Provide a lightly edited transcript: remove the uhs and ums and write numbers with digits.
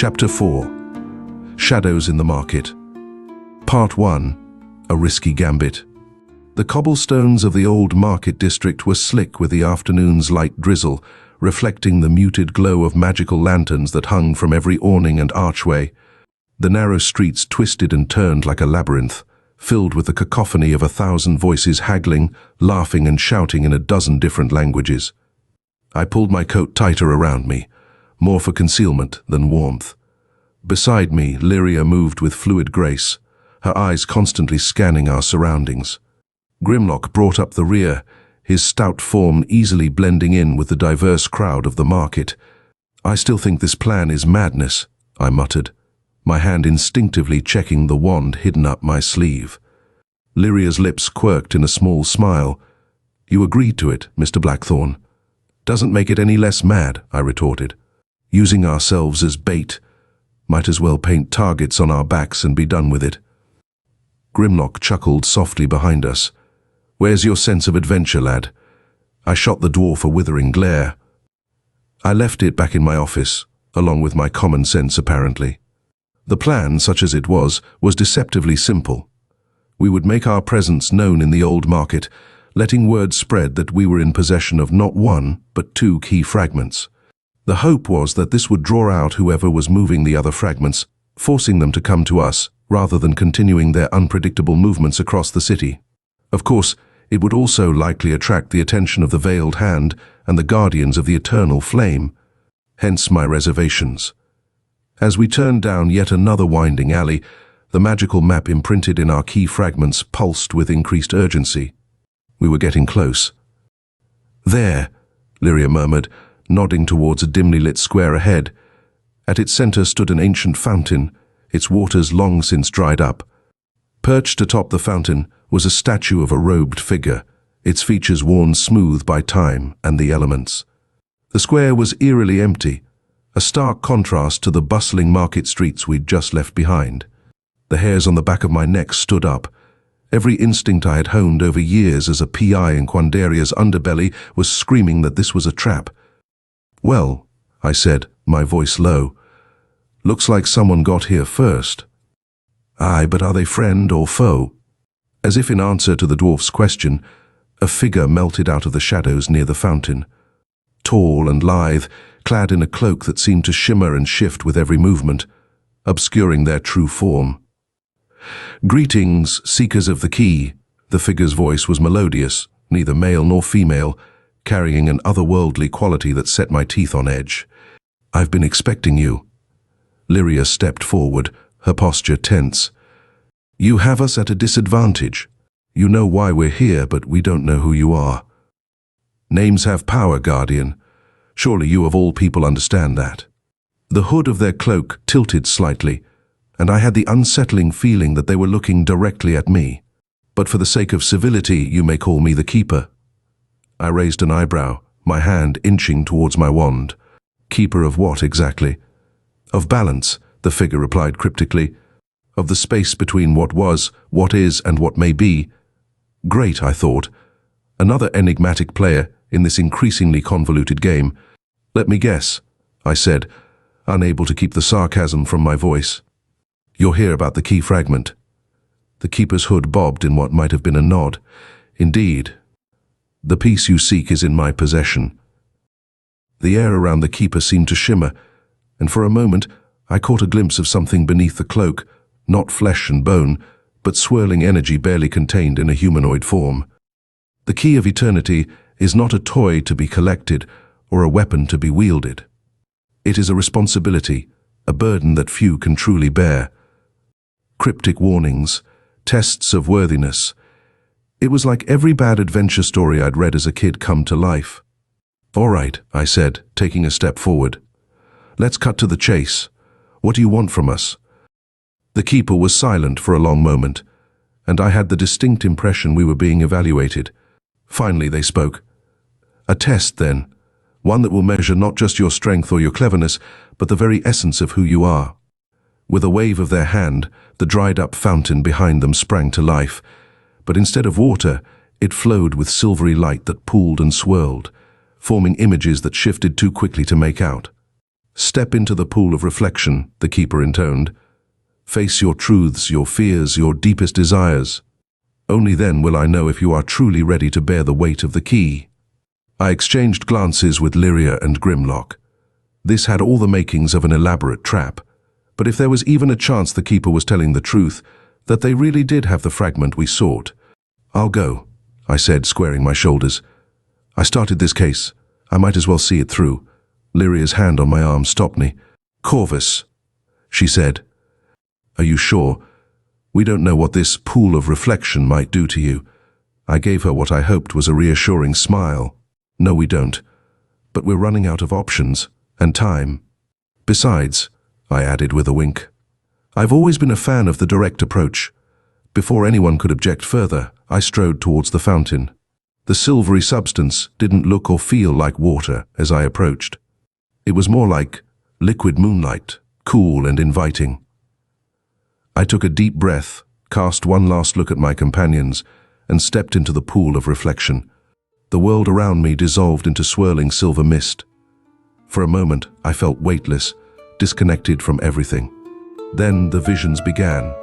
Chapter 4. Shadows in the Market. Part 1. A Risky Gambit. The cobblestones of the old market district were slick with the afternoon's light drizzle, reflecting the muted glow of magical lanterns that hung from every awning and archway. The narrow streets twisted and turned like a labyrinth, filled with the cacophony of 1,000 voices haggling, laughing and shouting in a dozen different languages. I pulled my coat tighter around me, more for concealment than warmth. Beside me, Lyria moved with fluid grace, her eyes constantly scanning our surroundings. Grimlock brought up the rear, his stout form easily blending in with the diverse crowd of the market. "I still think this plan is madness," I muttered, my hand instinctively checking the wand hidden up my sleeve. Lyria's lips quirked in a small smile. "You agreed to it, Mr. Blackthorn." "Doesn't make it any less mad," I retorted. "Using ourselves as bait. Might as well paint targets on our backs and be done with it." Grimlock chuckled softly behind us. "Where's your sense of adventure, lad?" I shot the dwarf a withering glare. I left it back in my office, along with my common sense apparently. The plan, such as it was deceptively simple. We would make our presence known in the old market, letting word spread that we were in possession of not one, but 2 key fragments. The hope was that this would draw out whoever was moving the other fragments, forcing them to come to us, rather than continuing their unpredictable movements across the city. Of course, it would also likely attract the attention of the Veiled Hand and the Guardians of the Eternal Flame, hence my reservations. As we turned down yet another winding alley, the magical map imprinted in our key fragments pulsed with increased urgency. We were getting close. "There," Lyria murmured, nodding towards a dimly lit square ahead. At its center stood an ancient fountain, its waters long since dried up. Perched atop the fountain was a statue of a robed figure, its features worn smooth by time and the elements. The square was eerily empty, a stark contrast to the bustling market streets we'd just left behind. The hairs on the back of my neck stood up. Every instinct I had honed over years as a PI in Quandaria's underbelly was screaming that this was a trap. "Well," I said, my voice low, "looks like someone got here first." "Aye, but are they friend or foe?" As if in answer to the dwarf's question, a figure melted out of the shadows near the fountain. Tall and lithe, clad in a cloak that seemed to shimmer and shift with every movement, obscuring their true form. "Greetings, seekers of the key." The figure's voice was melodious, neither male nor female, carrying an otherworldly quality that set my teeth on edge. "I've been expecting you." Lyria stepped forward, her posture tense. "You have us at a disadvantage. You know why we're here, but we don't know who you are." "Names have power, Guardian. Surely you of all people understand that." The hood of their cloak tilted slightly, and I had the unsettling feeling that they were looking directly at me. "But for the sake of civility, you may call me the Keeper." I raised an eyebrow, my hand inching towards my wand. "Keeper of what exactly?" "Of balance," the figure replied cryptically. "Of the space between what was, what is, and what may be." Great, I thought. Another enigmatic player in this increasingly convoluted game. "Let me guess," I said, unable to keep the sarcasm from my voice. "You're here about the key fragment." The Keeper's hood bobbed in what might have been a nod. "Indeed. The piece you seek is in my possession." The air around the Keeper seemed to shimmer, and for a moment I caught a glimpse of something beneath the cloak, not flesh and bone, but swirling energy barely contained in a humanoid form. The Key of Eternity is not a toy to be collected or a weapon to be wielded. It is a responsibility, a burden that few can truly bear. Cryptic warnings, tests of worthiness. It was like every bad adventure story I'd read as a kid come to life. "All right," I said, taking a step forward. "Let's cut to the chase. What do you want from us?" The Keeper was silent for a long moment, and I had the distinct impression we were being evaluated. Finally they spoke. "A test, then. One that will measure not just your strength or your cleverness, but the very essence of who you are." With a wave of their hand, the dried-up fountain behind them sprang to life. But instead of water, it flowed with silvery light that pooled and swirled, forming images that shifted too quickly to make out. "Step into the pool of reflection," the keeper intoned. "Face your truths, your fears, your deepest desires. Only then will I know if you are truly ready to bear the weight of the key." I exchanged glances with Lyria and Grimlock. This had all the makings of an elaborate trap, but if there was even a chance the keeper was telling the truth, that they really did have the fragment we sought. "I'll go," I said, squaring my shoulders. "I started this case. I might as well see it through." Lyria's hand on my arm stopped me. "Corvus," she said. "Are you sure? We don't know what this pool of reflection might do to you." I gave her what I hoped was a reassuring smile. "No, we don't. But we're running out of options and time. Besides," I added with a wink, "I've always been a fan of the direct approach." Before anyone could object further, I strode towards the fountain. The silvery substance didn't look or feel like water as I approached. It was more like liquid moonlight, cool and inviting. I took a deep breath, cast one last look at my companions, and stepped into the pool of reflection. The world around me dissolved into swirling silver mist. For a moment, I felt weightless, disconnected from everything. Then the visions began.